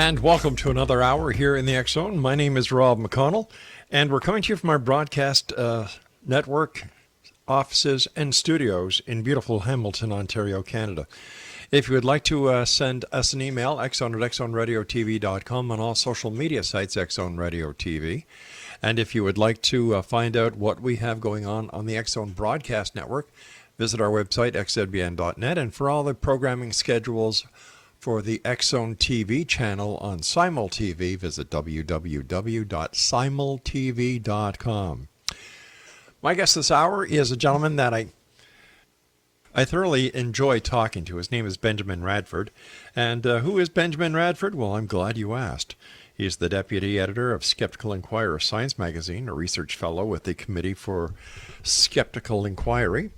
And welcome to another hour here in the X Zone. My name is Rob McConnell, and we're coming to you from our broadcast network, offices, and studios in beautiful Hamilton, Ontario, Canada. If you would like to send us an email, xzone@xzoneradiotv.com, on all social media sites, X Zone Radio TV. And if you would like to find out what we have going on the X Zone Broadcast Network, visit our website, xzbn.net. And for all the programming schedules for the X Zone TV channel on Simul TV, visit www.simultv.com. My guest this hour is a gentleman that I thoroughly enjoy talking to. His name is Benjamin Radford. And who is Benjamin Radford? Well, I'm glad you asked. He's the deputy editor of Skeptical Inquirer Science Magazine, a research fellow with the Committee for Skeptical Inquiry,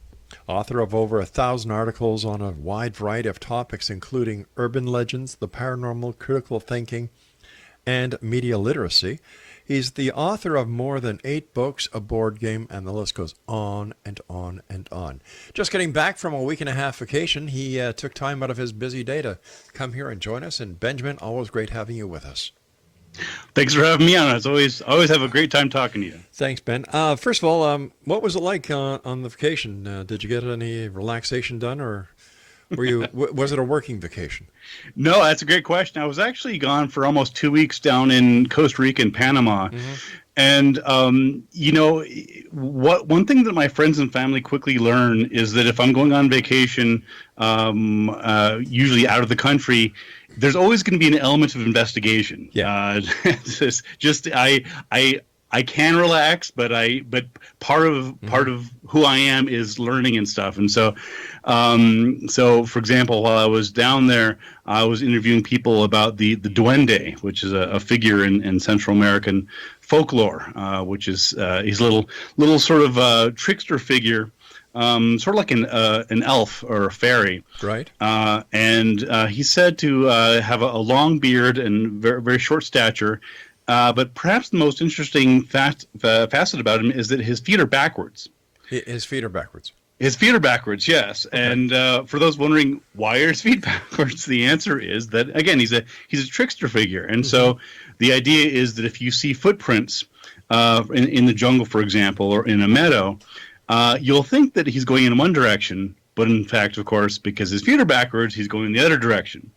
author of over 1,000 articles on a wide variety of topics, including urban legends, the paranormal, critical thinking, and media literacy. He's the author of more than 8 books, a board game, and the list goes on and on and on. Just getting back from a week and a half vacation, he took time out of his busy day to come here and join us. And Benjamin, always great having you with us. Thanks for having me on. It's always have a great time talking to you. Thanks, Ben. First of all, what was it like on the vacation? Did you get any relaxation done, or were you was it a working vacation? No, that's a great question. I was actually gone for almost 2 weeks down in Costa Rica and Panama. Mm-hmm. And, one thing that my friends and family quickly learn is that if I'm going on vacation, usually out of the country, there's always going to be an element of investigation. Yeah. I can relax, but part of who I am is learning and stuff. And so for example, while I was down there, I was interviewing people about the duende, which is a figure in Central American folklore, which is he's a little sort of trickster figure. Sort of like an elf or a fairy, right? And he's said to have a long beard and very, very short stature. But perhaps the most interesting facet about him is that his feet are backwards. His feet are backwards. His feet are backwards, yes. Okay. And for those wondering why are his feet backwards, the answer is that again he's a trickster figure, and so the idea is that if you see footprints in the jungle, for example, or in a meadow. You'll think that he's going in one direction, but in fact, of course, because his feet are backwards, he's going in the other direction.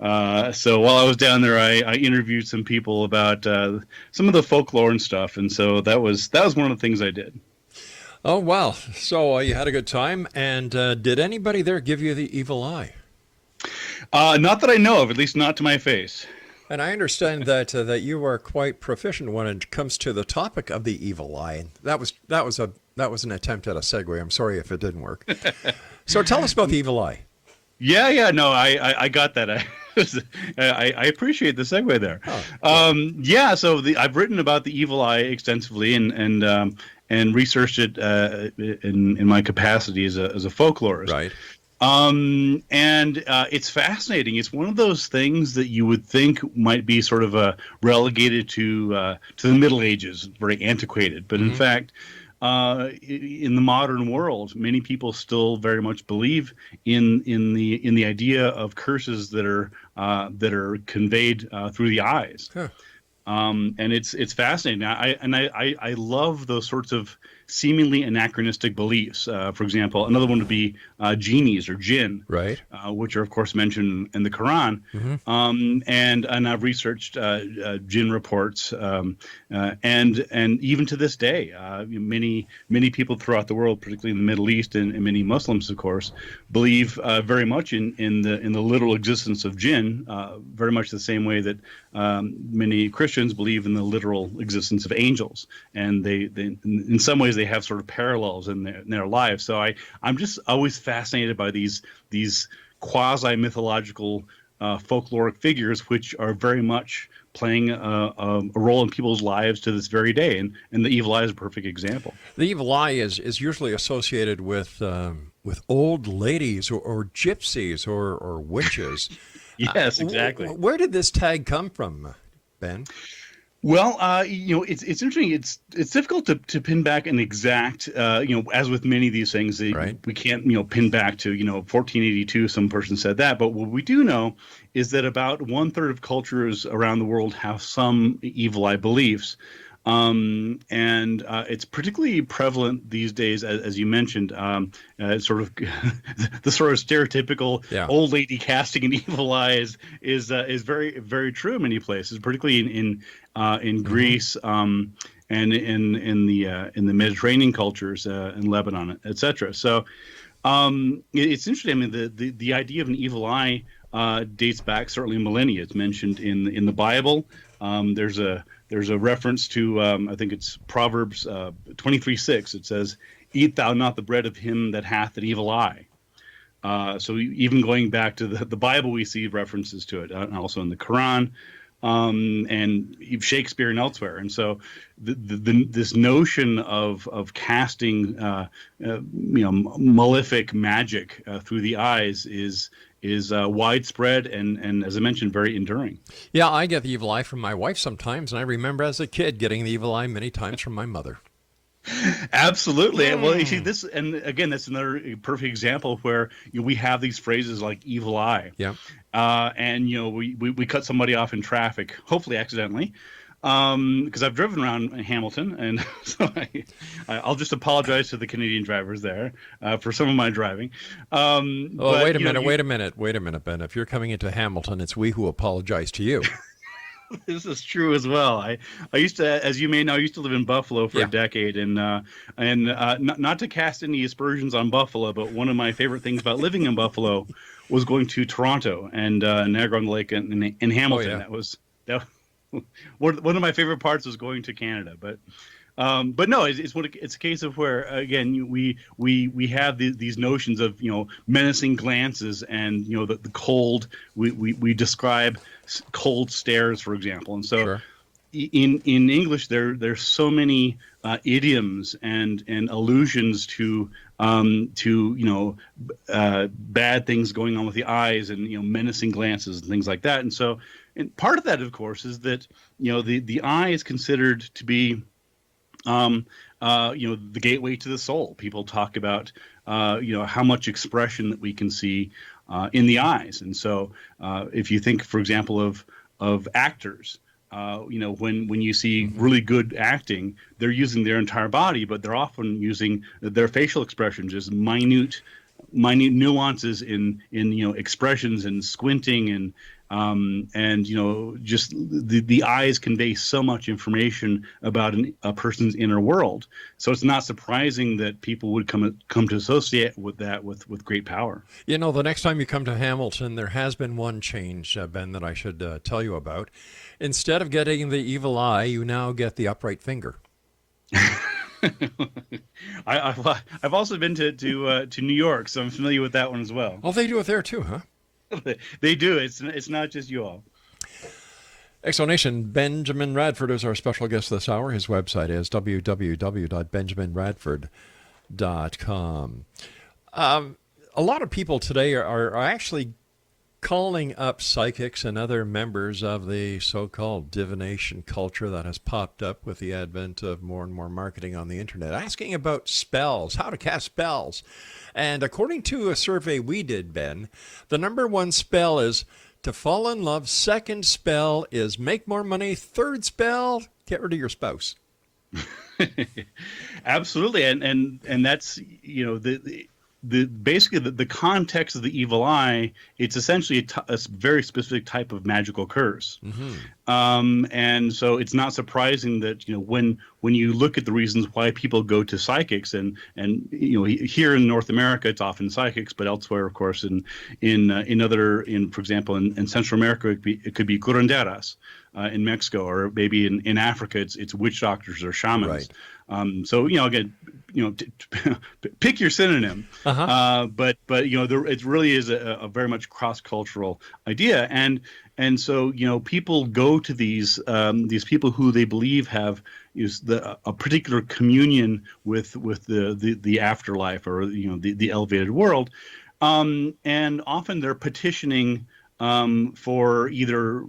So while I was down there, I interviewed some people about some of the folklore and stuff, and so that was one of the things I did. Oh, wow. So you had a good time, and did anybody there give you the evil eye? Not that I know of, at least not to my face. And I understand that you are quite proficient when it comes to the topic of the evil eye. That was an attempt at a segue. I'm sorry if it didn't work. So tell us about the evil eye. Yeah, no, I got that. I appreciate the segue there. Oh, so I've written about the evil eye extensively and researched it in my capacity as a folklorist. Right. And it's fascinating. It's one of those things that you would think might be sort of relegated to the Middle Ages, very antiquated. But in fact, in the modern world, many people still very much believe in the idea of curses that are conveyed through the eyes. Huh. And it's fascinating. I love those sorts of seemingly anachronistic beliefs. For example, another one would be genies or jinn, right? Which are of course mentioned in the Quran. Mm-hmm. And I've researched jinn reports, and even to this day, many people throughout the world, particularly in the Middle East and many Muslims, of course, believe very much in the literal existence of jinn, very much the same way that many Christians believe in the literal existence of angels, and they in some ways they have sort of parallels in their lives. So I'm just always fascinated by these quasi mythological folkloric figures, which are very much playing a role in people's lives to this very day, and the evil eye is a perfect example. The evil eye is usually associated with old ladies or gypsies or witches. Yes, exactly. Where did this tag come from, Ben? Well, it's interesting. It's difficult to pin back an exact, as with many of these things, Right. we can't, pin back to, 1482. Some person said that, but what we do know is that about one third of cultures around the world have some evil eye beliefs. And it's particularly prevalent these days, as you mentioned, sort of the sort of stereotypical Yeah. old lady casting an evil eye is very, very true in many places, particularly in Greece, and in the Mediterranean cultures, in Lebanon, etc. So it's interesting. I mean, the idea of an evil eye dates back certainly millennia. It's mentioned in the Bible. There's a reference to I think it's Proverbs 23:6. It says, "Eat thou not the bread of him that hath an evil eye." So even going back to the Bible, we see references to it, and also in the Quran, and Shakespeare and elsewhere. And so this notion of casting malefic magic through the eyes is widespread and, as I mentioned, very enduring. Yeah, I get the evil eye from my wife sometimes, and I remember as a kid getting the evil eye many times from my mother. Absolutely. Well, you see this, and again, that's another perfect example where we have these phrases like "evil eye," Yeah. and we cut somebody off in traffic, hopefully accidentally, because I've driven around Hamilton, and so I'll just apologize to the Canadian drivers there for some of my driving. Well, wait a minute, Ben. If you're coming into Hamilton, it's we who apologize to you. This is true as well. I used to, as you may know, I used to live in Buffalo for a decade, and not to cast any aspersions on Buffalo, but one of my favorite things about living in Buffalo was going to Toronto and Niagara-on-the-Lake and Hamilton. Oh, yeah. That was one of my favorite parts was going to Canada, but no, it's a case of where again we have these notions of menacing glances and the cold we describe cold stares, for example, and so Sure. in English there's so many idioms and allusions to bad things going on with the eyes and menacing glances and things like that, and so part of that, of course, is that the eye is considered to be the gateway to the soul. People talk about, how much expression that we can see in the eyes. And so if you think, for example, of actors, when you see really good acting, they're using their entire body, but they're often using their facial expressions, just minute nuances in expressions and squinting and just the eyes convey so much information about a person's inner world. So it's not surprising that people would come to associate with that with great power. The next time you come to Hamilton, there has been one change, Ben, that I should tell you about. Instead of getting the evil eye, you now get the upright finger. I've also been to New York, so I'm familiar with that one as well. Oh, they do it there too, huh? They do. It's not just you all. Explanation. Benjamin Radford is our special guest this hour. His website is www.benjaminradford.com. A lot of people today are actually calling up psychics and other members of the so-called divination culture that has popped up with the advent of more and more marketing on the internet, asking about spells, how to cast spells. And according to a survey we did, Ben, the number one spell is to fall in love. Second spell is make more money. Third spell, get rid of your spouse. Absolutely. And that's, basically the context of the evil eye, it's essentially a very specific type of magical curse. Mm-hmm. And so it's not surprising that, when you look at the reasons why people go to psychics and here in North America, it's often psychics, but elsewhere, of course, for example, in Central America, it could be curanderas. In Mexico, or maybe in Africa, it's witch doctors or shamans. Right. So again, pick your synonym. Uh-huh. But it really is a very much cross-cultural idea, and so people go to these people who they believe have a particular communion with the afterlife or the elevated world, and often they're petitioning for either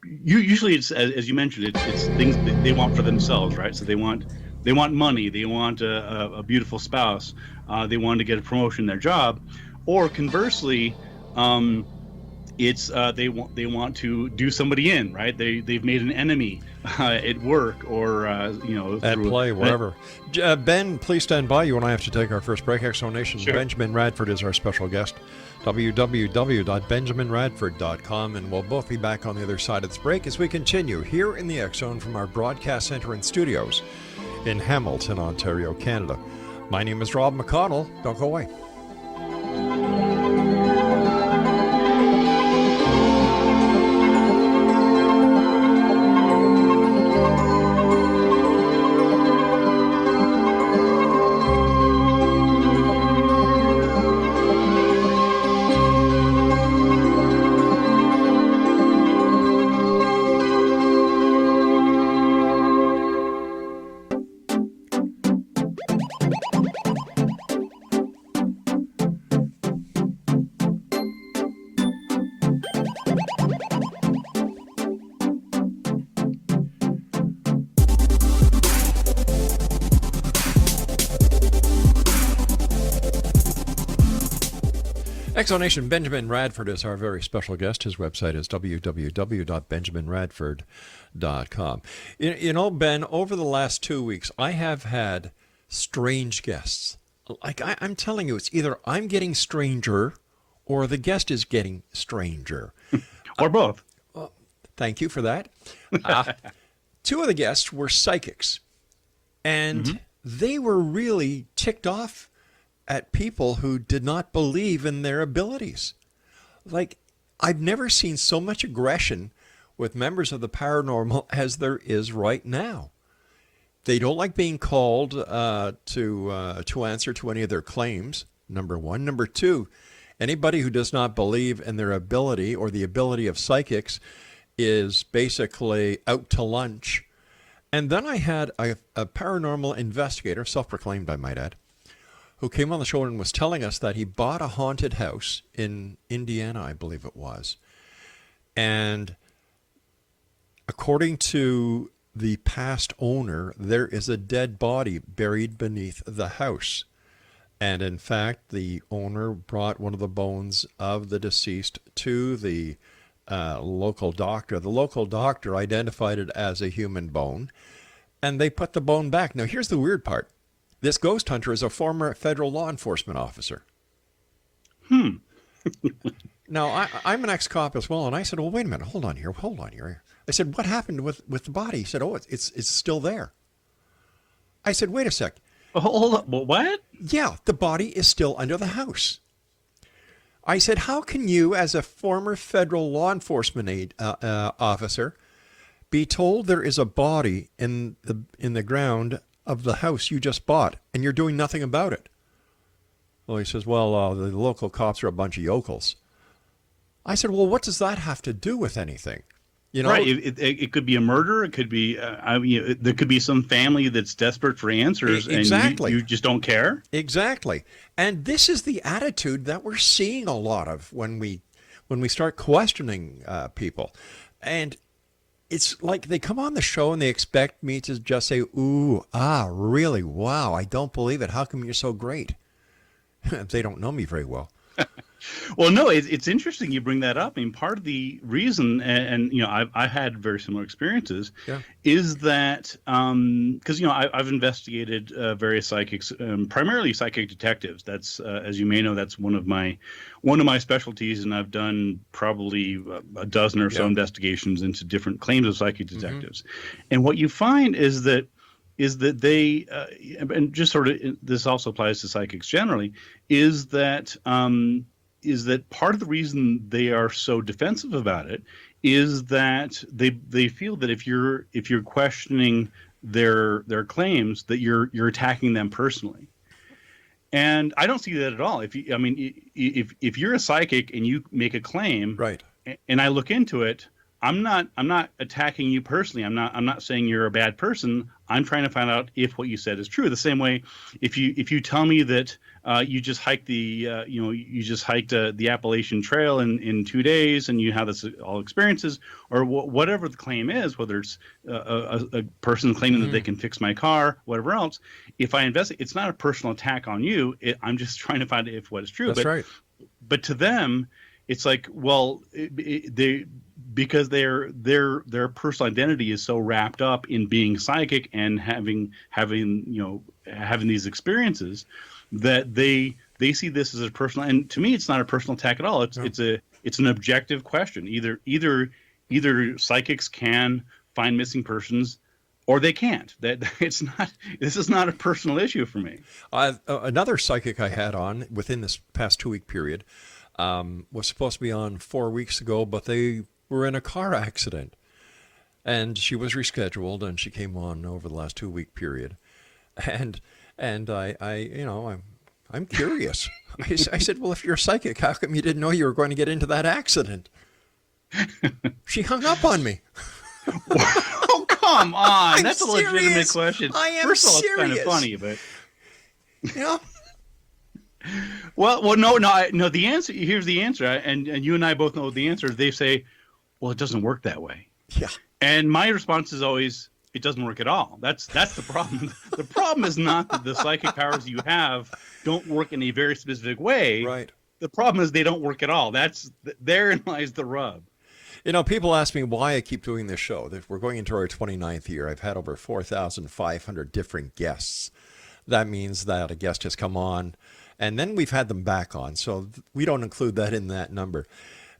usually it's as you mentioned, it's things that they want for themselves, right? So they want money, they want a beautiful spouse, they want to get a promotion in their job, or conversely, it's they want to do somebody in, right? They've made an enemy at work, or at play, wherever. Ben, please stand by. You and I have to take our first break. Exonation. Sure. Benjamin Radford is our special guest. www.benjaminradford.com, and we'll both be back on the other side of this break as we continue here in the X Zone from our broadcast center and studios in Hamilton, Ontario, Canada. My name is Rob McConnell. Don't go away. Exonation. Benjamin Radford is our very special guest. His website is www.benjaminradford.com. You know, Ben, over the last 2 weeks, I have had strange guests. Like I'm telling you, it's either I'm getting stranger or the guest is getting stranger. Or both. Thank you for that. Two of the guests were psychics, and they were really ticked off at people who did not believe in their abilities. Like, I've never seen so much aggression with members of the paranormal as there is right now. They don't like being called to answer to any of their claims, number one. Number two, anybody who does not believe in their ability or the ability of psychics is basically out to lunch. And then I had a paranormal investigator, self-proclaimed I might add, who came on the show and was telling us that he bought a haunted house in Indiana, I believe it was. And according to the past owner, there is a dead body buried beneath the house. And in fact, the owner brought one of the bones of the deceased to the local doctor. The local doctor identified it as a human bone, and they put the bone back. Now, here's the weird part. This ghost hunter is a former federal law enforcement officer. Now, I'm an ex-cop as well, and I said, well, wait a minute, hold on here. I said, what happened with the body? He said, oh, it's still there. I said, wait a sec. Hold up, what? Yeah, the body is still under the house. I said, how can you, as a former federal law enforcement officer, be told there is a body in the ground of the house you just bought, and you're doing nothing about it? Well, he says, well, the local cops are a bunch of yokels. I said, well, what does that have to do with anything? You know, right. It could be a murder. It could be, there could be some family that's desperate for answers, exactly. And you just don't care. Exactly. And this is the attitude that we're seeing a lot of when we start questioning people. And it's like they come on the show and they expect me to just say, ooh, really? Wow, I don't believe it. How come you're so great? They don't know me very well. Well, no, it's interesting you bring that up. I mean, part of the reason, and I've had very similar experiences, is that because I've investigated various psychics, primarily psychic detectives. That's as you may know, that's one of my specialties, and I've done probably a dozen or so investigations into different claims of psychic detectives. And what you find is that they, and just sort of this also applies to psychics generally, is that part of the reason they are so defensive about it is that they feel that if you're questioning their claims, that you're attacking them personally. And I don't see that at all. If you're a psychic and you make a claim, right, and I look into it, I'm not attacking you personally. I'm not saying you're a bad person. I'm trying to find out if what you said is true. The same way, if you tell me that you just hiked the Appalachian Trail in 2 days and you have this all experiences, or whatever the claim is, whether it's a person claiming that they can fix my car, whatever else, if I investigate, it's not a personal attack on you. I'm just trying to find out if what is true. That's right. But to them, it's like, well, because their personal identity is so wrapped up in being psychic and having these experiences, that they see this as a personal. And to me, it's not a personal attack at all. It's an objective question. Either psychics can find missing persons, or they can't. This is not a personal issue for me. Another psychic I had on within this past 2-week period was supposed to be on 4 weeks ago, but they were in a car accident, and she was rescheduled, and she came on over the last 2-week period, and I'm curious. I said, well, if you're psychic, how come you didn't know you were going to get into that accident? She hung up on me. Oh, come on! I'm That's serious. A legitimate question. I am First of all, serious. it's kind of funny, but You know. Well, no. The answer, here's the answer, and you and I both know the answer. They say, well, it doesn't work that way. Yeah. And my response is always, it doesn't work at all. That's the problem. The problem is not that the psychic powers you have don't work in a very specific way. Right. The problem is they don't work at all. Therein lies the rub. You know, people ask me why I keep doing this show. We're going into our 29th year. I've had over 4,500 different guests. That means that a guest has come on, and then we've had them back on. So we don't include that in that number.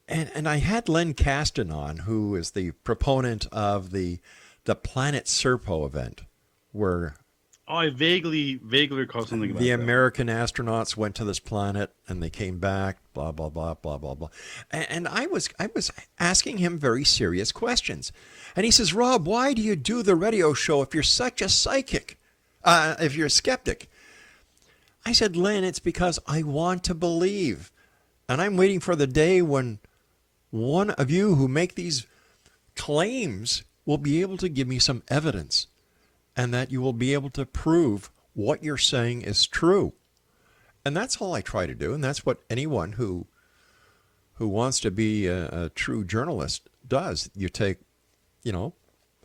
And I had Len Kasten on, who is the proponent of the Planet Serpo event, where I vaguely recall something about the that. American astronauts went to this planet and they came back, blah, blah, blah, blah, blah, blah. And I was asking him very serious questions. And he says, Rob, why do you do the radio show if you're such a psychic, if you're a skeptic? I said, Len, it's because I want to believe. And I'm waiting for the day when one of you who make these claims will be able to give me some evidence, and that you will be able to prove what you're saying is true. And that's all I try to do, and that's what anyone who wants to be a true journalist does. You take,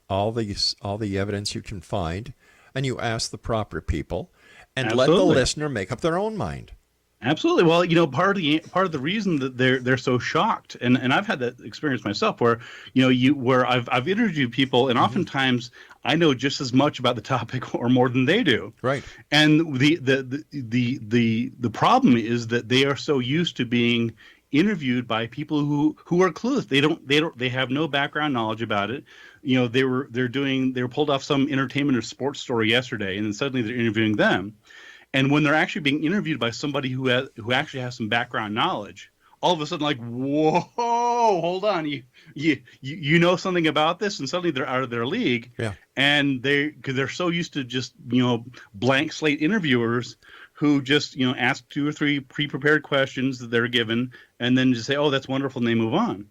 all the evidence you can find, and you ask the proper people, and Absolutely. let the listener make up their own mind. Absolutely. Well, part of the reason that they're so shocked, and I've had that experience myself, where where I've interviewed people, and oftentimes I know just as much about the topic or more than they do. Right. And the problem is that they are so used to being interviewed by people who are clueless. They have no background knowledge about it. They were pulled off some entertainment or sports story yesterday, and then suddenly they're interviewing them. And when they're actually being interviewed by somebody who actually has some background knowledge, all of a sudden, like, whoa, hold on, you know something about this, and suddenly they're out of their league. Yeah. And because they're so used to just blank slate interviewers who just ask 2 or 3 pre-prepared questions that they're given, and then just say, oh, that's wonderful, and they move on.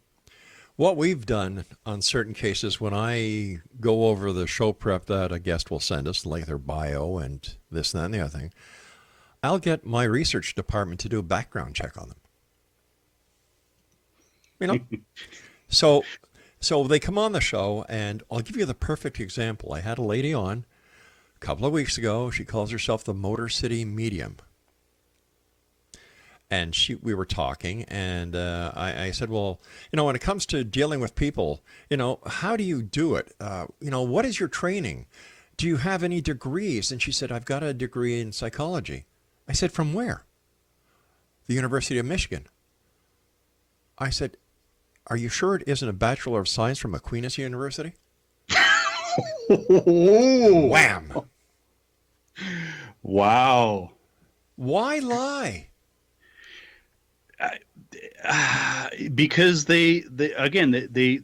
What we've done on certain cases, when I go over the show prep that a guest will send us, like their bio and this and that and the other thing, I'll get my research department to do a background check on them. So they come on the show, and I'll give you the perfect example. I had a lady on a couple of weeks ago. She calls herself the Motor City Medium. And we were talking, and I said, well, when it comes to dealing with people, how do you do it? What is your training? Do you have any degrees? And she said, I've got a degree in psychology. I said, from where? The University of Michigan. I said, are you sure it isn't a Bachelor of Science from Aquinas University? Wham! Wow. Why lie? Because they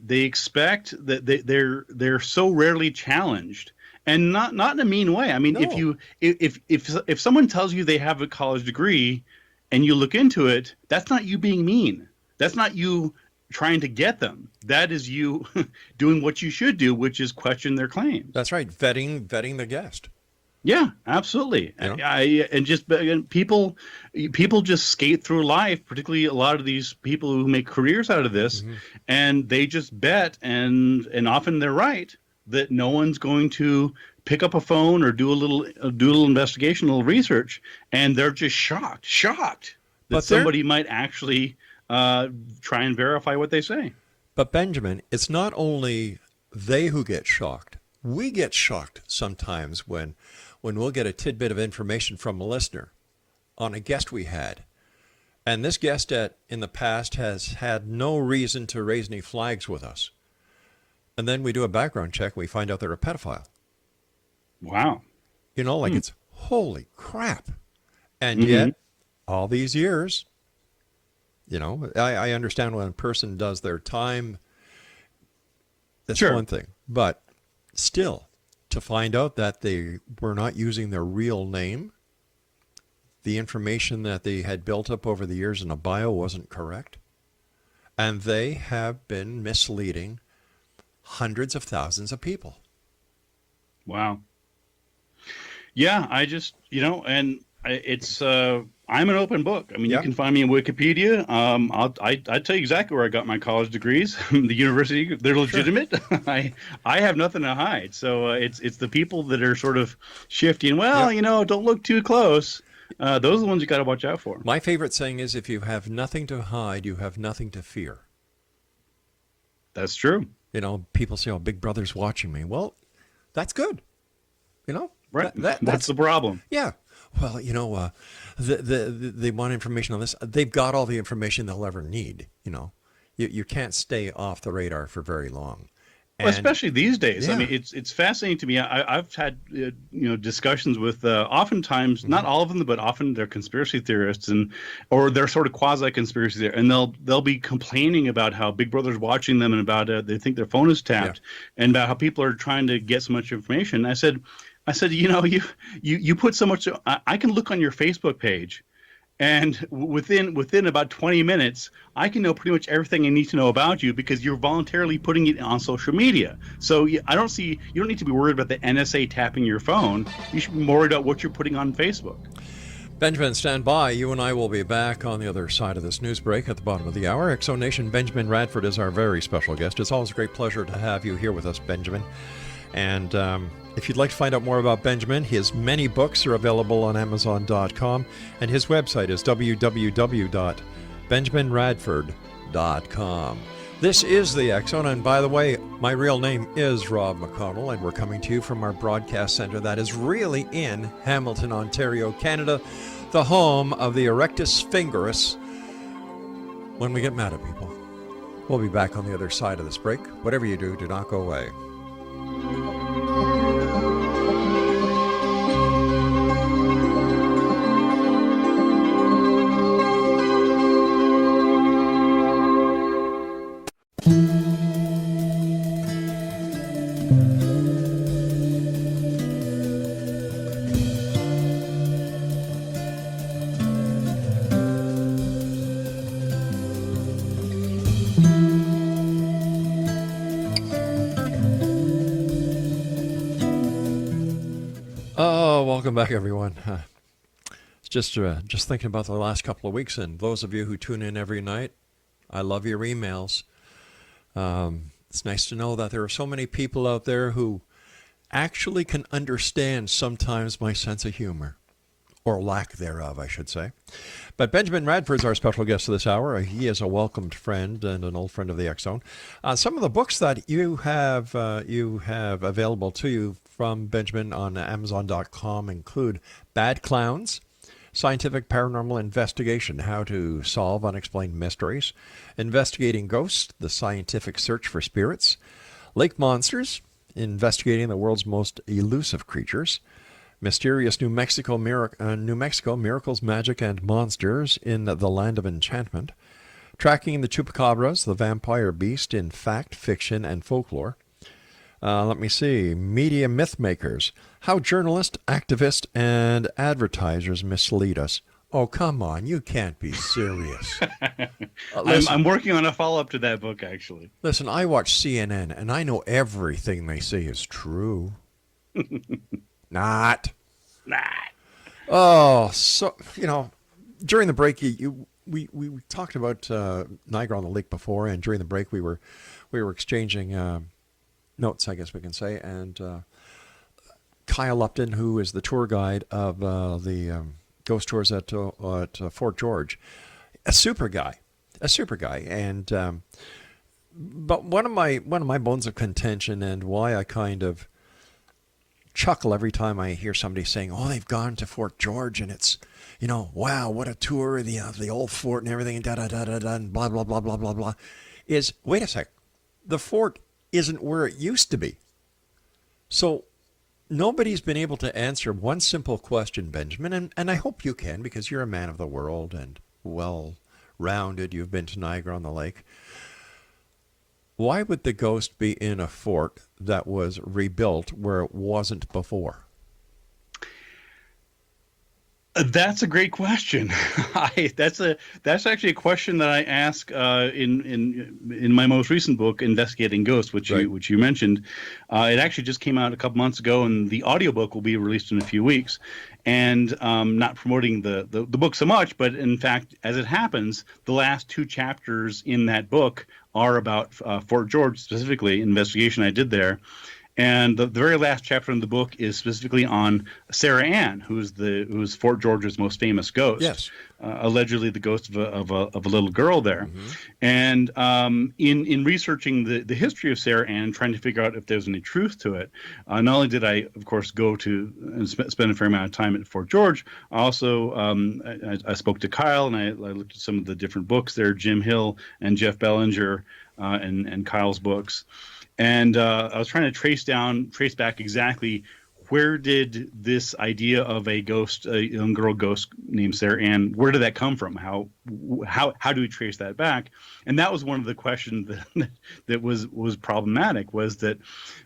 expect that they're so rarely challenged, and not in a mean way. I mean, No. if someone tells you they have a college degree and you look into it, that's not you being mean. That's not you trying to get them. That is you doing what you should do, which is question their claims. That's right. Vetting the guest. Yeah, absolutely. You know? And just again, people just skate through life, particularly a lot of these people who make careers out of this, and they just bet, and often they're right, that no one's going to pick up a phone or do a little investigation, a little research, and they're just shocked that somebody might actually try and verify what they say. But Benjamin, it's not only they who get shocked. We get shocked sometimes when we'll get a tidbit of information from a listener on a guest we had. And this guest in the past has had no reason to raise any flags with us. And then we do a background check, we find out they're a pedophile. Wow. You know, like it's holy crap. And yet, all these years, you know, I understand when a person does their time, that's one thing. But still, to find out that they were not using their real name, the information that they had built up over the years in a bio wasn't correct, and they have been misleading hundreds of thousands of people. Wow. Yeah, I just, and it's, I'm an open book. I mean, you can find me in Wikipedia. I tell you exactly where I got my college degrees. The university, they're legitimate. I have nothing to hide. So it's the people that are sort of shifting. Well, don't look too close. Those are the ones you got to watch out for. My favorite saying is, if you have nothing to hide, you have nothing to fear. That's true. People say, "Oh, Big Brother's watching me." Well, that's good. Right. That's the problem. Yeah. Well, they want information on this. They've got all the information they'll ever need. You can't stay off the radar for very long. Well, especially these days. Yeah. I mean, it's fascinating to me. I've had discussions with oftentimes not all of them, but often they're conspiracy theorists or they're sort of quasi conspiracy theorists, and they'll be complaining about how Big Brother's watching them and about they think their phone is tapped and about how people are trying to get so much information. I said, you put so much. I can look on your Facebook page, and within about 20 minutes, I can know pretty much everything I need to know about you because you're voluntarily putting it on social media. So you don't need to be worried about the NSA tapping your phone. You should be more worried about what you're putting on Facebook. Benjamin, stand by. You and I will be back on the other side of this news break at the bottom of the hour. X Zone Nation, Benjamin Radford is our very special guest. It's always a great pleasure to have you here with us, Benjamin. And if you'd like to find out more about Benjamin, his many books are available on Amazon.com, and his website is www.benjaminradford.com. This is the X Zone, and by the way, my real name is Rob McConnell, and we're coming to you from our broadcast center that is really in Hamilton, Ontario, Canada, the home of the Erectus Fingerus. When we get mad at people. We'll be back on the other side of this break. Whatever you do not go away. Welcome back, everyone. Just thinking about the last couple of weeks, and those of you who tune in every night, I love your emails. It's nice to know that there are so many people out there who actually can understand sometimes my sense of humor, or lack thereof, I should say. But Benjamin Radford's our special guest this hour. He is a welcomed friend and an old friend of the X Zone. Some of the books that you have available to you from Benjamin on Amazon.com include Bad Clowns, Scientific Paranormal Investigation, How to Solve Unexplained Mysteries, Investigating Ghosts, The Scientific Search for Spirits, Lake Monsters, Investigating the World's Most Elusive Creatures, Mysterious New Mexico, Miracles, Magic, and Monsters in the Land of Enchantment, Tracking the Chupacabras, the Vampire Beast in Fact, Fiction, and Folklore. Media Myth Makers, How Journalists, Activists, and Advertisers Mislead Us. Oh, come on. You can't be serious. I'm working on a follow-up to that book, actually. Listen, I watch CNN, and I know everything they say is true. Not. Nah. Oh, so, during the break, we talked about Niagara on the Lake before, and during the break, we were exchanging notes, I guess we can say, and Kyle Upton, who is the tour guide of the ghost tours at Fort George, a super guy, and but one of my bones of contention and why I kind of chuckle every time I hear somebody saying, "Oh, they've gone to Fort George and it's, wow, what a tour of the old fort and everything, and da da da da da, and blah blah blah blah blah blah," is wait a sec, the fort isn't where it used to be. So nobody's been able to answer one simple question, Benjamin, and I hope you can, because you're a man of the world and well-rounded. You've been to Niagara on the Lake. Why would the ghost be in a fort that was rebuilt where it wasn't before? That's a great question. That's actually a question that I ask in my most recent book, Investigating Ghosts, which you mentioned. It actually just came out a couple months ago, and the audiobook will be released in a few weeks. And not promoting the book so much, but in fact, as it happens, the last 2 chapters in that book are about Fort George, specifically investigation I did there. And the very last chapter in the book is specifically on Sarah Ann, who's Fort George's most famous ghost. Yes, allegedly the ghost of a little girl there. Mm-hmm. And in researching the history of Sarah Ann, trying to figure out if there's any truth to it, not only did I, of course, go to and spend a fair amount of time at Fort George, I also I spoke to Kyle, and I looked at some of the different books there, Jim Hill and Jeff Bellinger, and Kyle's books. And I was trying to trace back exactly where did this idea of a young girl ghost named Sarah Ann, where did that come from? How do we trace that back? And that was one of the questions that was problematic, was that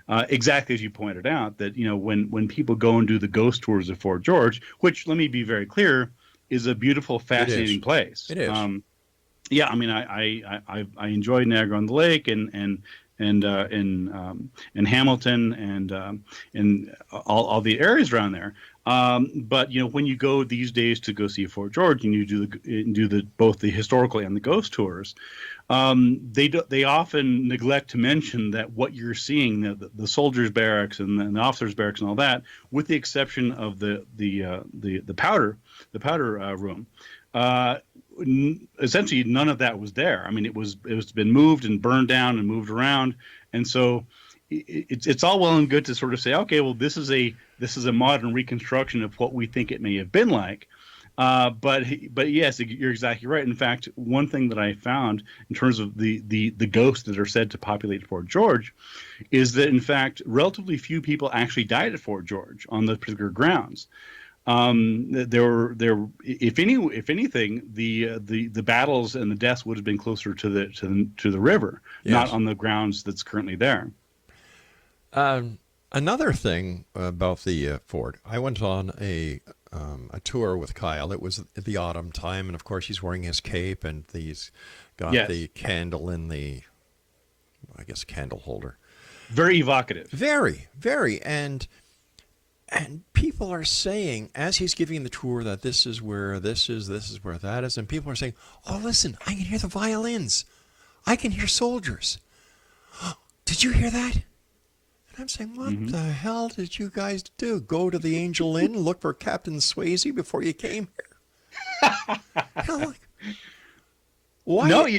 exactly as you pointed out, that when people go and do the ghost tours of Fort George, which, let me be very clear, is a beautiful, fascinating place. It is. Yeah, I mean, I enjoyed Niagara on the Lake and Hamilton and all the areas around there. But when you go these days to go see Fort George and you do both the historical and the ghost tours, they often neglect to mention that what you're seeing, the soldiers' barracks and the officers' barracks and all that, with the exception of the powder room. Essentially, none of that was there. I mean, it was been moved and burned down and moved around, and so it's all well and good to sort of say, okay, well, this is a modern reconstruction of what we think it may have been like. But yes, you're exactly right. In fact, one thing that I found in terms of the ghosts that are said to populate Fort George is that, in fact, relatively few people actually died at Fort George on those particular grounds. If anything, the battles and the deaths would have been closer to the river, yes, not on the grounds that's currently there. Another thing about the fort, I went on a tour with Kyle. It was the autumn time, and of course he's wearing his cape, and he's got yes, the candle in the, I guess, candle holder. Very evocative. Very, very, and people are saying, as he's giving the tour, that this is where this is where that is, and people are saying, "Oh, listen, I can hear the violins, I can hear soldiers. Did you hear that?" And I'm saying, what the hell did you guys do? Go to the Angel Inn, look for Captain Swayze before you came here? Why? No,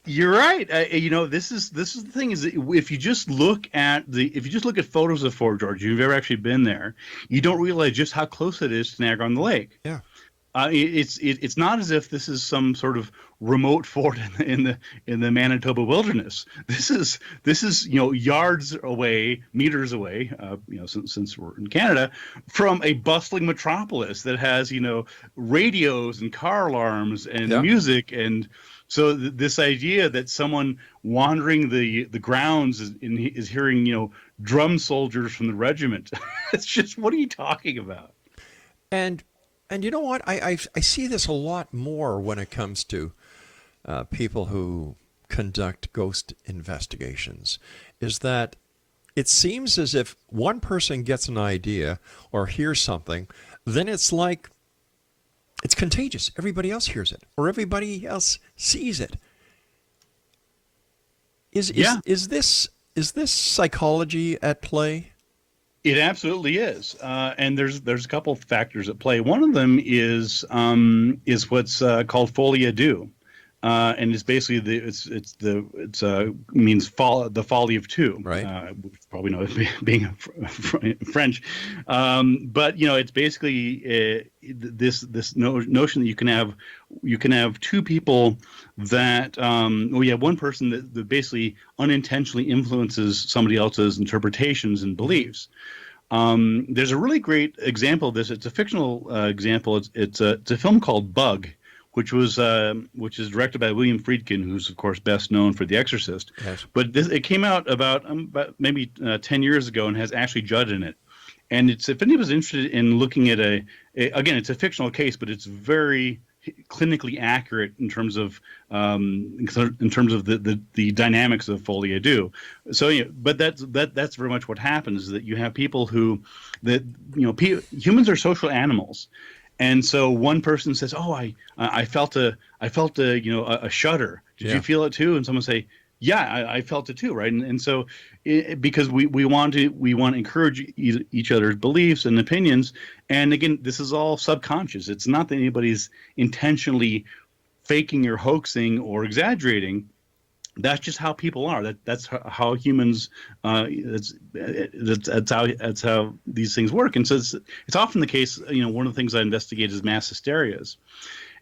you're right. This is the thing, is that if you just look at photos of Fort George, you've ever actually been there, you don't realize just how close it is to Niagara on the Lake. Yeah. It's not as if this is some sort of remote fort in the Manitoba wilderness. This is yards away, meters away, since we're in Canada, from a bustling metropolis that has radios and car alarms and music, and so this idea that someone wandering the grounds is hearing drum soldiers from the regiment, it's just, what are you talking about? And And you know what? I see this a lot more when it comes to people who conduct ghost investigations, is that it seems as if one person gets an idea or hears something, then it's like it's contagious. Everybody else hears it or everybody else sees it. Is this psychology at play? It absolutely is, and there's a couple of factors at play. One of them is what's called folie à deux, and it's basically means the folly of two. Right. Probably know it being French, but it's basically this notion that you can have two people that one person that basically unintentionally influences somebody else's interpretations and beliefs. There's a really great example of this. It's a fictional example. It's a film called Bug, which is directed by William Friedkin, who's of course best known for The Exorcist. Yes. But it came out about maybe 10 years ago and has Ashley Judd in it. And if anybody's interested in looking at again, it's a fictional case, but it's very clinically accurate in terms of the dynamics of folie à deux. So, but that's very much what happens, is that you have people humans are social animals. And so one person says, "Oh, I felt a shudder. Did you feel it too?" And someone say, "Yeah, I felt it too." Right. And so because we want to encourage each other's beliefs and opinions. And again, this is all subconscious. It's not that anybody's intentionally faking or hoaxing or exaggerating. That's just how people are. That's how humans. That's how these things work. And so it's often the case. One of the things I investigate is mass hysterias,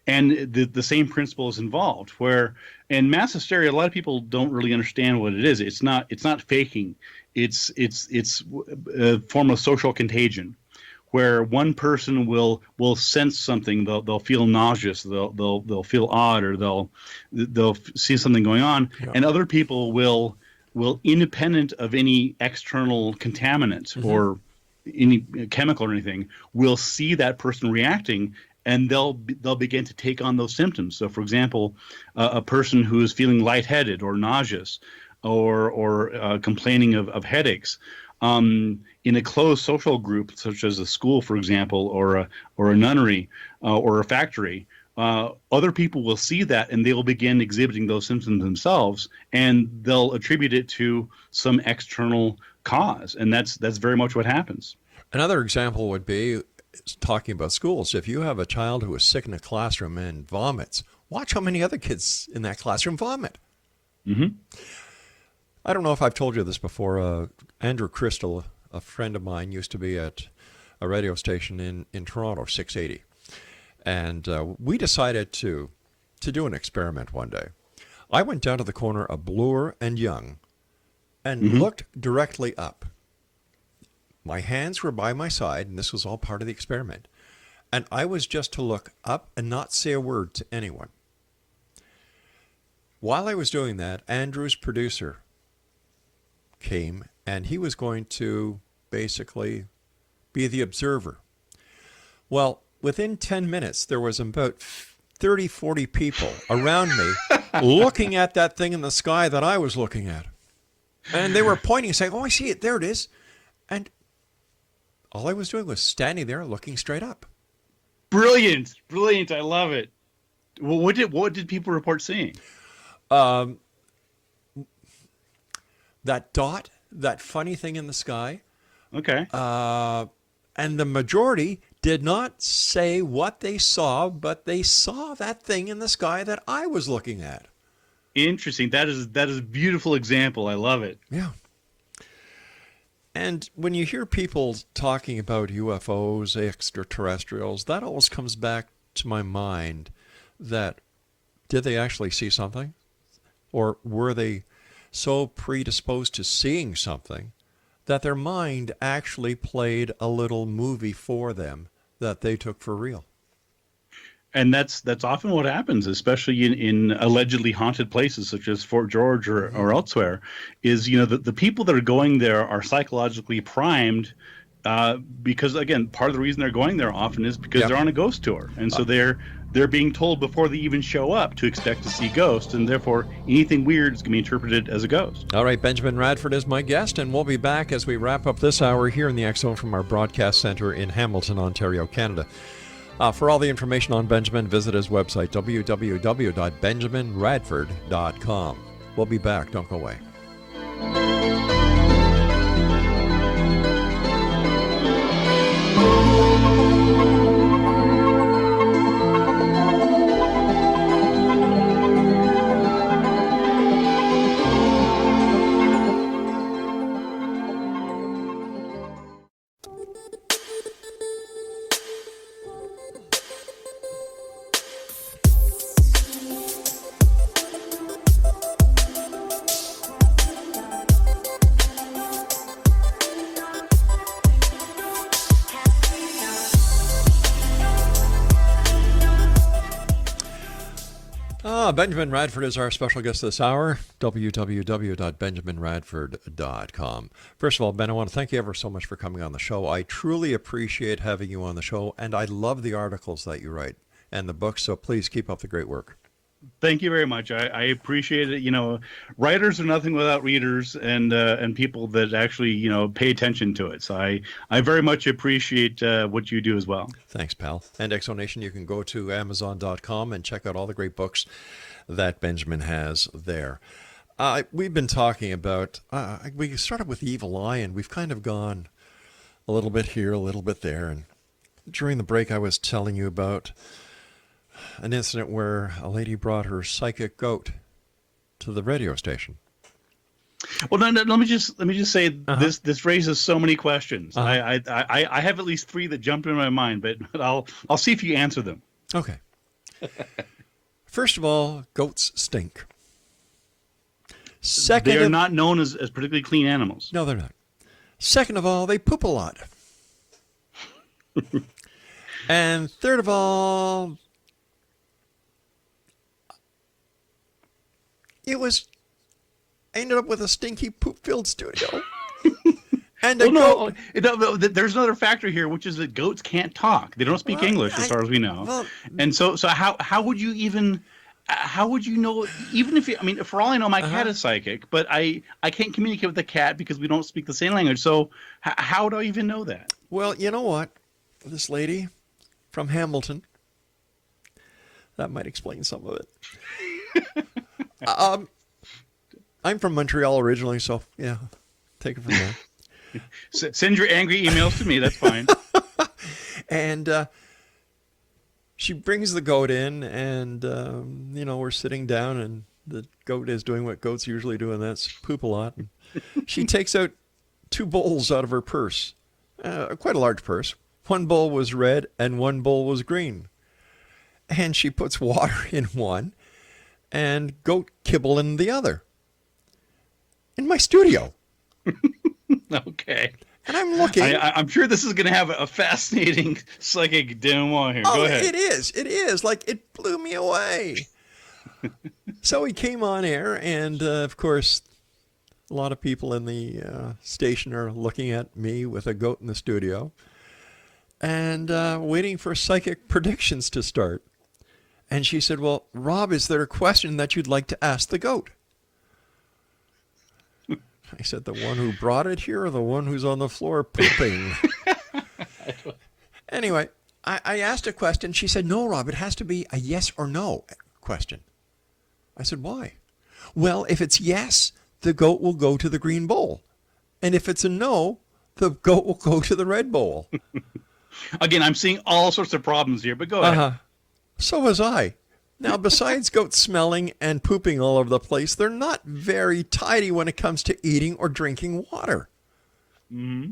and the same principle is involved. Where in mass hysteria, a lot of people don't really understand what it is. It's not faking. It's a form of social contagion, where one person will sense something, they'll feel nauseous, they'll feel odd, or they'll see something going on, and other people will independent of any external contaminant or any chemical or anything, will see that person reacting, and they'll begin to take on those symptoms. So, for example, a person who is feeling lightheaded or nauseous, or complaining of headaches. In a closed social group, such as a school, for example, or a nunnery, or a factory, other people will see that, and they will begin exhibiting those symptoms themselves, and they'll attribute it to some external cause, and that's very much what happens. Another example would be talking about schools. If you have a child who is sick in a classroom and vomits, watch how many other kids in that classroom vomit. Mm-hmm. I don't know if I've told you this before. Andrew Crystal, a friend of mine, used to be at a radio station in Toronto, 680. And we decided to do an experiment one day. I went down to the corner of Bloor and Yonge and looked directly up. My hands were by my side, and this was all part of the experiment. And I was just to look up and not say a word to anyone. While I was doing that, Andrew's producer came, and he was going to basically be the observer. Well, within 10 minutes, there was about 30, 40 people around me looking at that thing in the sky that I was looking at. And they were pointing, saying, "Oh, I see it. There it is." And all I was doing was standing there looking straight up. Brilliant. I love it. Well, what did people report seeing? That dot, that funny thing in the sky. Okay. And the majority did not say what they saw, but they saw that thing in the sky that I was looking at. Interesting. That is a beautiful example. I love it. Yeah. And when you hear people talking about UFOs, extraterrestrials, that always comes back to my mind that did they actually see something? Or were they so predisposed to seeing something that their mind actually played a little movie for them that they took for real? And that's often what happens, especially in allegedly haunted places such as Fort George or elsewhere, is the people that are going there are psychologically primed because again, part of the reason they're going there often is because they're on a ghost tour, and so they're being told before they even show up to expect to see ghosts, and therefore anything weird is going to be interpreted as a ghost. All right, Benjamin Radford is my guest, and we'll be back as we wrap up this hour here in the X Zone from our broadcast center in Hamilton, Ontario, Canada. For all the information on Benjamin, visit his website, www.benjaminradford.com. We'll be back. Don't go away. Benjamin Radford is our special guest this hour, www.benjaminradford.com. First of all, Ben, I want to thank you ever so much for coming on the show. I truly appreciate having you on the show, and I love the articles that you write and the books, so please keep up the great work. Thank you very much. I appreciate it. You know, writers are nothing without readers and people that actually, you know, pay attention to it. So I very much appreciate what you do as well. Thanks, pal. And Exonation, you can go to Amazon.com and check out all the great books that Benjamin has there. We've been talking about, we started with the evil eye, and we've kind of gone a little bit here, a little bit there. And during the break, I was telling you about an incident where a lady brought her psychic goat to the radio station. Well, no, let me just say this raises so many questions. I have at least three that jumped in my mind, but I'll see if you answer them. Okay. First of all, goats stink. Second, they're not known as particularly clean animals. No, they're not. Second of all, they poop a lot. And third of all, I ended up with a stinky poop-filled studio. And there's another factor here, which is that goats can't talk. They don't speak English, as far as we know. Well, and so how would you even? How would you know? Even if for all I know, my cat is psychic, but I can't communicate with the cat because we don't speak the same language. So how do I even know that? Well, you know what? This lady from Hamilton, that might explain some of it. I'm from Montreal originally, so yeah, take it from there. Send your angry emails to me. That's fine. And she brings the goat in, and we're sitting down, and the goat is doing what goats usually do, and that's poop a lot. And she takes out 2 bowls out of her purse, quite a large purse. One bowl was red, and one bowl was green. And she puts water in one, and goat kibble in the other. In my studio. Okay. And I'm looking. I'm sure this is going to have a fascinating psychic denouement here. Go ahead. It is. Like, it blew me away. So he came on air, and of course, a lot of people in the station are looking at me with a goat in the studio and waiting for psychic predictions to start. And she said, well, Rob, is there a question that you'd like to ask the goat? I said, the one who brought it here or the one who's on the floor pooping? Anyway, I asked a question. She said, no, Rob, it has to be a yes or no question. I said, why? Well, if it's yes, the goat will go to the green bowl. And if it's a no, the goat will go to the red bowl. Again, I'm seeing all sorts of problems here, but go ahead. So was I. Now, besides goats smelling and pooping all over the place, they're not very tidy when it comes to eating or drinking water. Mm-hmm.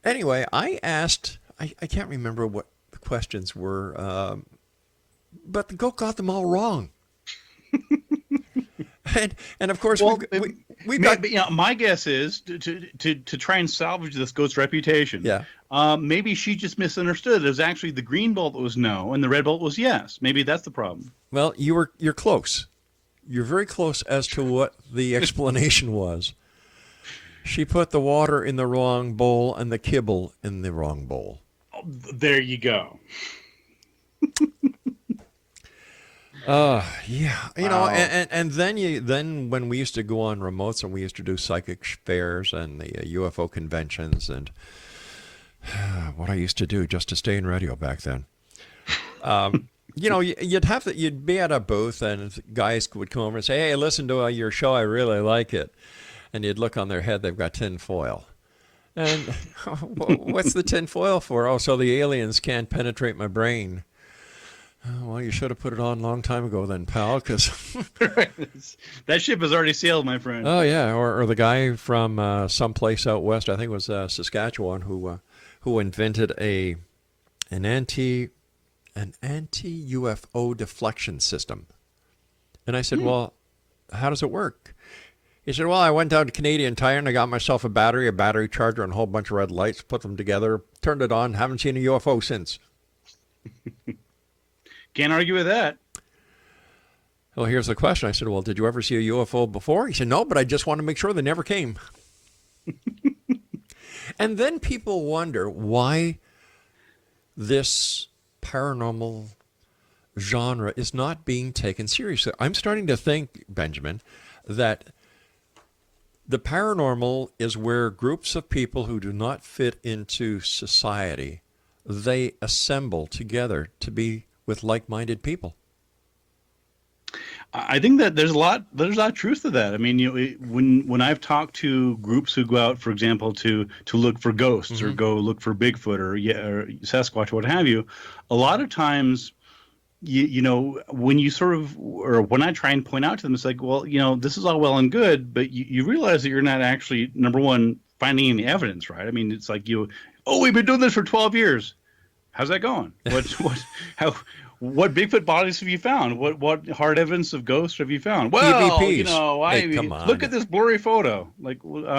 Anyway, I asked, I can't remember what the questions were, but the goat got them all wrong. and of course, my guess is to try and salvage this goat's reputation. Yeah. Maybe she just misunderstood. It was actually the green bolt that was no, and the red bolt was yes. Maybe that's the problem. Well, you're close. You're very close as to what the explanation was. She put the water in the wrong bowl and the kibble in the wrong bowl. There you go. Yeah, Wow. and then when we used to go on remotes and we used to do psychic fairs and the UFO conventions and what I used to do just to stay in radio back then. You'd be at a booth and guys would come over and say, "Hey, listen to your show. I really like it." And you'd look on their head, they've got tin foil. And what's the tin foil for? Oh, so the aliens can't penetrate my brain. Oh, well, you should have put it on a long time ago then, pal, because... That ship has already sailed, my friend. Oh, yeah, or the guy from someplace out west, I think it was Saskatchewan, who invented an anti-UFO deflection system. And I said, well, how does it work? He said, well, I went down to Canadian Tire and I got myself a battery charger, and a whole bunch of red lights, put them together, turned it on, haven't seen a UFO since. Can't argue with that. Well, here's the question. I said, well, did you ever see a UFO before? He said, no, but I just want to make sure they never came. And then people wonder why this paranormal genre is not being taken seriously. I'm starting to think, Benjamin, that the paranormal is where groups of people who do not fit into society, they assemble together to be with like-minded people. I think that there's a lot of truth to that. I mean, when I've talked to groups who go out, for example, to look for ghosts or go look for Bigfoot or Sasquatch, what have you, a lot of times, when you sort of, or when I try and point out to them, it's like, well, this is all well and good, but you realize that you're not actually, number one, finding any evidence, right? I mean, it's like we've been doing this for 12 years. How's that going? What Bigfoot bodies have you found? What hard evidence of ghosts have you found? Well, EVPs. Come on. Look at this blurry photo. Like, what?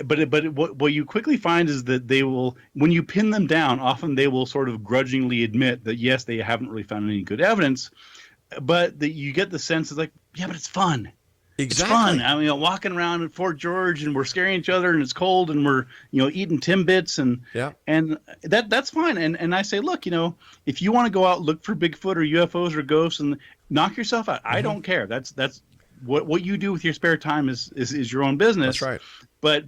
But what you quickly find is that they will, when you pin them down, often they will sort of grudgingly admit that yes, they haven't really found any good evidence, but that you get the sense it's like, yeah, but it's fun. Exactly. It's fun. I mean, walking around at Fort George and we're scaring each other and it's cold and we're, eating Timbits and that's fine. And I say, look, if you want to go out, look for Bigfoot or UFOs or ghosts and knock yourself out. I don't care. That's what you do with your spare time is your own business. That's right. But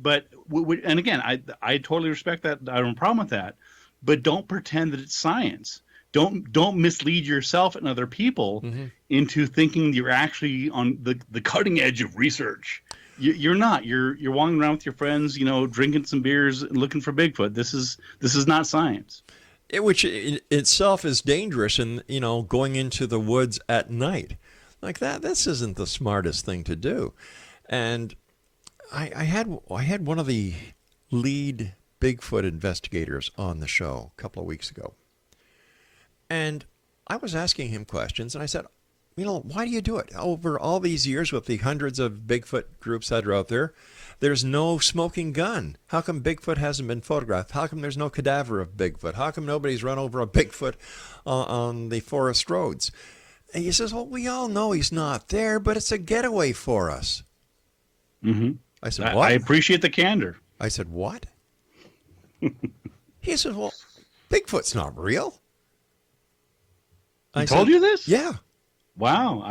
and again, I totally respect that. I don't have a problem with that. But don't pretend that it's science. Don't mislead yourself and other people into thinking you're actually on the cutting edge of research. You're not. You're walking around with your friends, drinking some beers and looking for Bigfoot. This is not science. Which itself is dangerous, and going into the woods at night like that. This isn't the smartest thing to do. And I had one of the lead Bigfoot investigators on the show a couple of weeks ago. And I was asking him questions, and I said, why do you do it? Over all these years with the hundreds of Bigfoot groups that are out there, there's no smoking gun. How come Bigfoot hasn't been photographed? How come there's no cadaver of Bigfoot? How come nobody's run over a Bigfoot on the forest roads? And he says, well, we all know he's not there, but it's a getaway for us. Mm-hmm. I said, what? I appreciate the candor. I said, what? He said, well, Bigfoot's not real. I told you this? Yeah. Wow.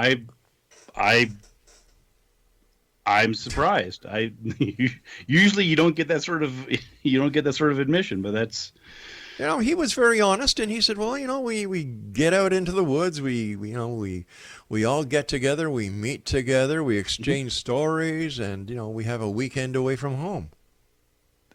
I'm surprised. Usually you don't get that sort of admission, but that's. He was very honest, and he said, well, we get out into the woods, we all get together, we meet together, we exchange stories, and we have a weekend away from home.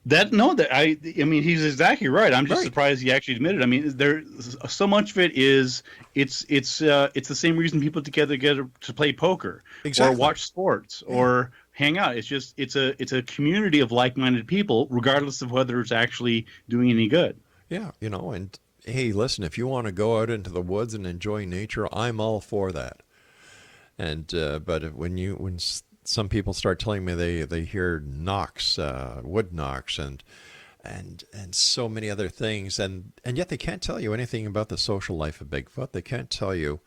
I mean, he's exactly right. I'm just surprised he actually admitted. I mean, there's so much of it is it's the same reason people get together to play poker or watch sports or hang out. It's just it's a community of like-minded people, regardless of whether it's actually doing any good. Yeah, and hey, listen, if you want to go out into the woods and enjoy nature, I'm all for that. And but when some people start telling me they hear knocks, wood knocks, and so many other things, and yet they can't tell you anything about the social life of Bigfoot. They can't tell you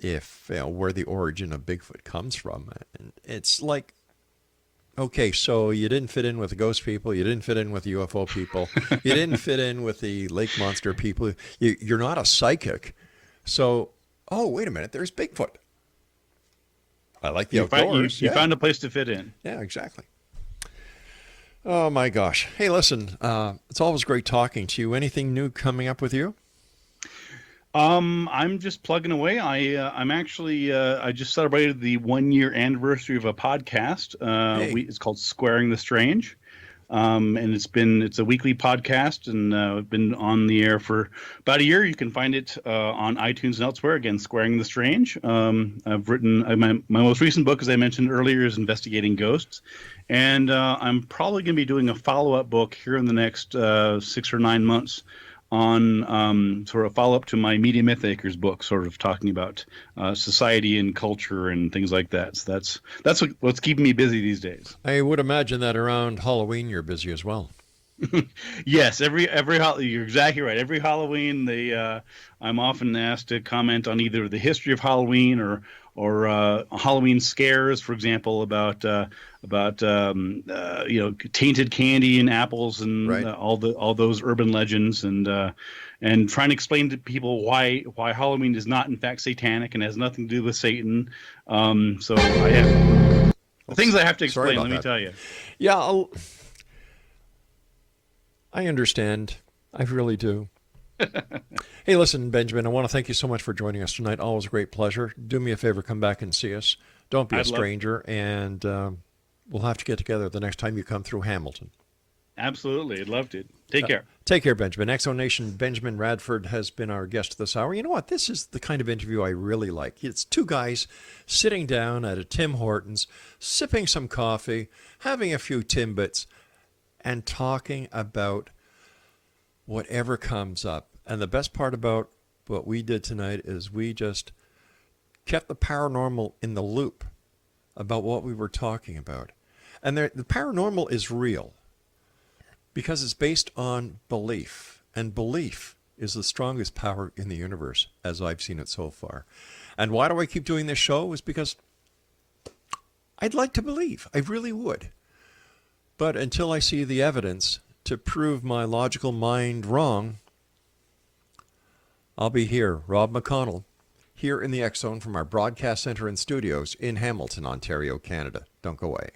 if where the origin of Bigfoot comes from. And it's like Okay, so you didn't fit in with the ghost people. You didn't fit in with the UFO people. You didn't fit in with the lake monster people. You're not a psychic. So, oh, wait a minute. There's Bigfoot. I like the outdoors. You found a place to fit in. Yeah, exactly. Oh, my gosh. Hey, listen, it's always great talking to you. Anything new coming up with you? I'm just plugging away. I'm actually I just celebrated the 1 year anniversary of a podcast. Hey. It's called Squaring the Strange, and it's a weekly podcast, and I've been on the air for about a year. You can find it on iTunes and elsewhere. Again, Squaring the Strange. I've written my most recent book, as I mentioned earlier, is Investigating Ghosts, and I'm probably going to be doing a follow-up book here in the next 6 or 9 months on sort of follow up to my Media Mythmakers book, sort of talking about society and culture and things like that. So that's what's keeping me busy these days. I would imagine that around Halloween you're busy as well. Yes, you're exactly right. Every Halloween, I'm often asked to comment on either the history of Halloween or Halloween scares, for example, about tainted candy and apples and right. all those urban legends, and trying to explain to people why Halloween is not in fact satanic and has nothing to do with Satan. So I have things I have to explain. Let me tell you. Yeah, I understand. I really do. Hey, listen, Benjamin, I want to thank you so much for joining us tonight. Always a great pleasure. Do me a favor, come back and see us. Don't be a stranger, and we'll have to get together the next time you come through Hamilton. Absolutely. I'd love to. Take care. Take care, Benjamin. Exo Nation, Benjamin Radford has been our guest this hour. You know what? This is the kind of interview I really like. It's two guys sitting down at a Tim Hortons, sipping some coffee, having a few Timbits, and talking about whatever comes up. And the best part about what we did tonight is we just kept the paranormal in the loop about what we were talking about. And the paranormal is real because it's based on belief. And belief is the strongest power in the universe, as I've seen it so far. And why do I keep doing this show? Is because I'd like to believe. I really would. But until I see the evidence to prove my logical mind wrong, I'll be here, Rob McConnell, here in the X Zone from our broadcast center and studios in Hamilton, Ontario, Canada. Don't go away.